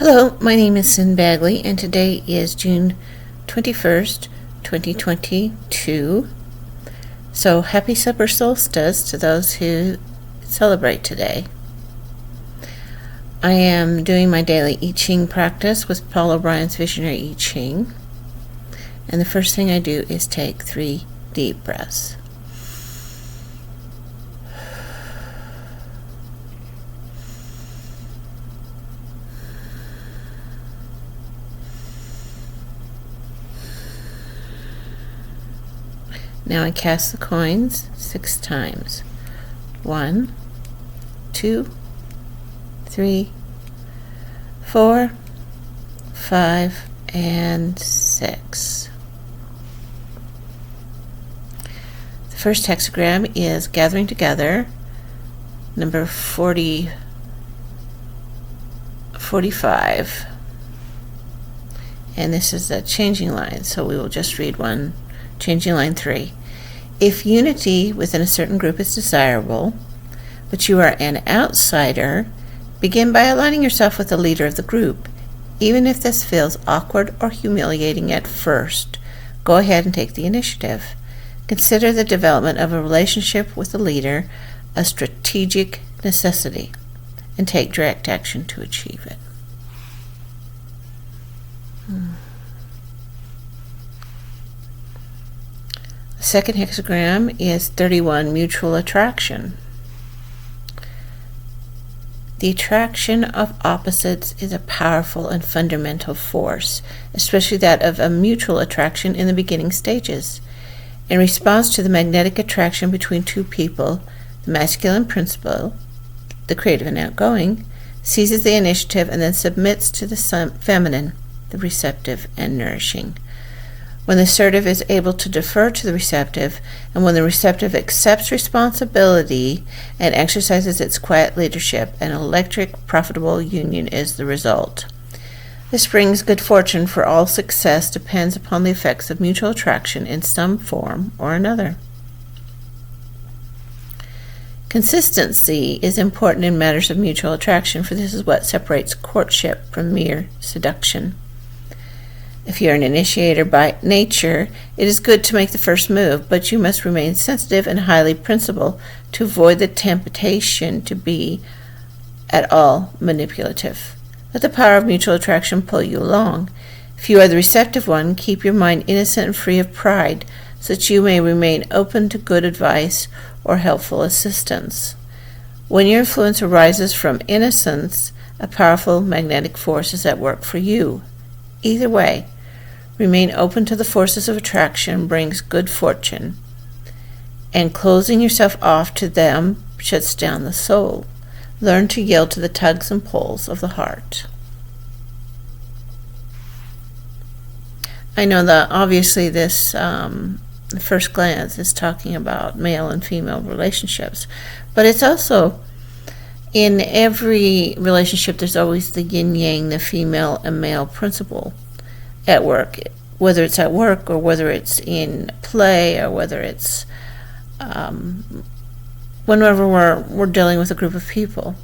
Hello, my name is Sin Bagley, and today is June 21st, 2022. So, happy Supper Solstice to those who celebrate today. I am doing my daily I Ching practice with Paul O'Brien's Visionary I Ching. And the first thing I do is take 3 deep breaths. Now I cast the coins 6 times. 1, 2, 3, 4, 5, and 6. The first hexagram is Gathering Together, number 45. And this is a changing line, so we will just read one. Changing line 3. If unity within a certain group is desirable, but you are an outsider, begin by aligning yourself with the leader of the group. Even if this feels awkward or humiliating at first, go ahead and take the initiative. Consider the development of a relationship with the leader a strategic necessity, and take direct action to achieve it. The second hexagram is 31, Mutual Attraction. The attraction of opposites is a powerful and fundamental force, especially that of a mutual attraction in the beginning stages. In response to the magnetic attraction between two people, the masculine principle, the creative and outgoing, seizes the initiative and then submits to the feminine, the receptive and nourishing. When the assertive is able to defer to the receptive, and when the receptive accepts responsibility and exercises its quiet leadership, an electric, profitable union is the result. This brings good fortune, for all success depends upon the effects of mutual attraction in some form or another. Consistency is important in matters of mutual attraction, for this is what separates courtship from mere seduction. If you are an initiator by nature, it is good to make the first move, but you must remain sensitive and highly principled to avoid the temptation to be at all manipulative. Let the power of mutual attraction pull you along. If you are the receptive one, keep your mind innocent and free of pride, so that you may remain open to good advice or helpful assistance. When your influence arises from innocence, a powerful magnetic force is at work for you. Either way, remain open to the forces of attraction brings good fortune, and closing yourself off to them shuts down the soul. Learn to yield to the tugs and pulls of the heart. I know that obviously this, at first glance, is talking about male and female relationships, but it's also in every relationship, there's always the yin-yang, the female and male principle at work, whether it's at work or whether it's in play or whether it's whenever we're dealing with a group of people.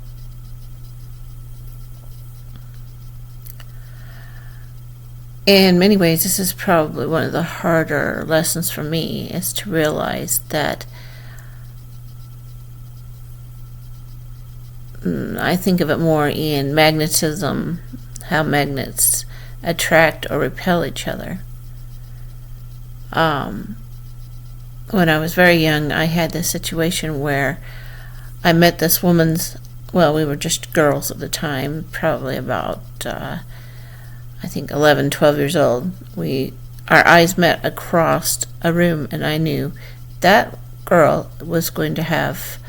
In many ways, this is probably one of the harder lessons for me, is to realize that I think of it more in magnetism, how magnets attract or repel each other. When I was very young, I had this situation where I met this woman's, well, we were just girls at the time, probably about, I think 11, 12 years old. Our eyes met across a room, and I knew that girl was going to have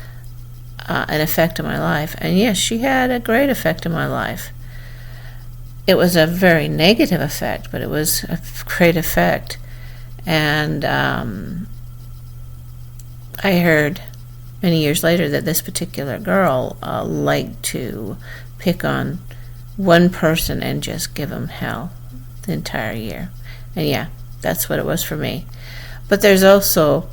an effect on my life. And yes, she had a great effect on my life. It was a very negative effect, but it was a great effect. And I heard many years later that this particular girl liked to pick on one person and just give them hell the entire year. And yeah, that's what it was for me. But there's also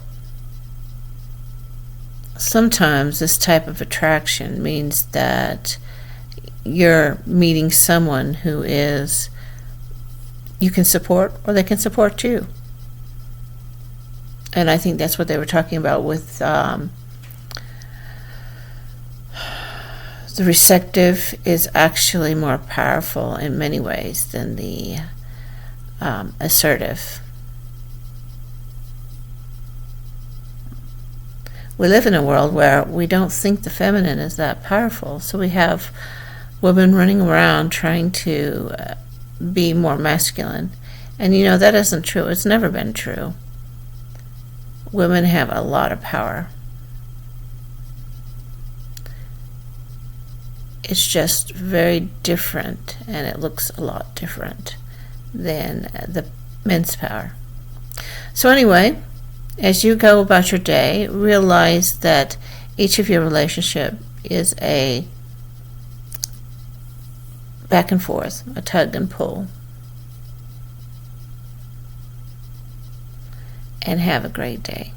sometimes this type of attraction means that you're meeting someone who is you can support, or they can support you. And I think that's what they were talking about with the receptive is actually more powerful in many ways than the assertive. We live in a world where we don't think the feminine is that powerful, so we have women running around trying to be more masculine. And that isn't true. It's never been true. Women have a lot of power. It's just very different, and it looks a lot different than the men's power. So anyway, as you go about your day, realize that each of your relationship is a back and forth, a tug and pull. And have a great day.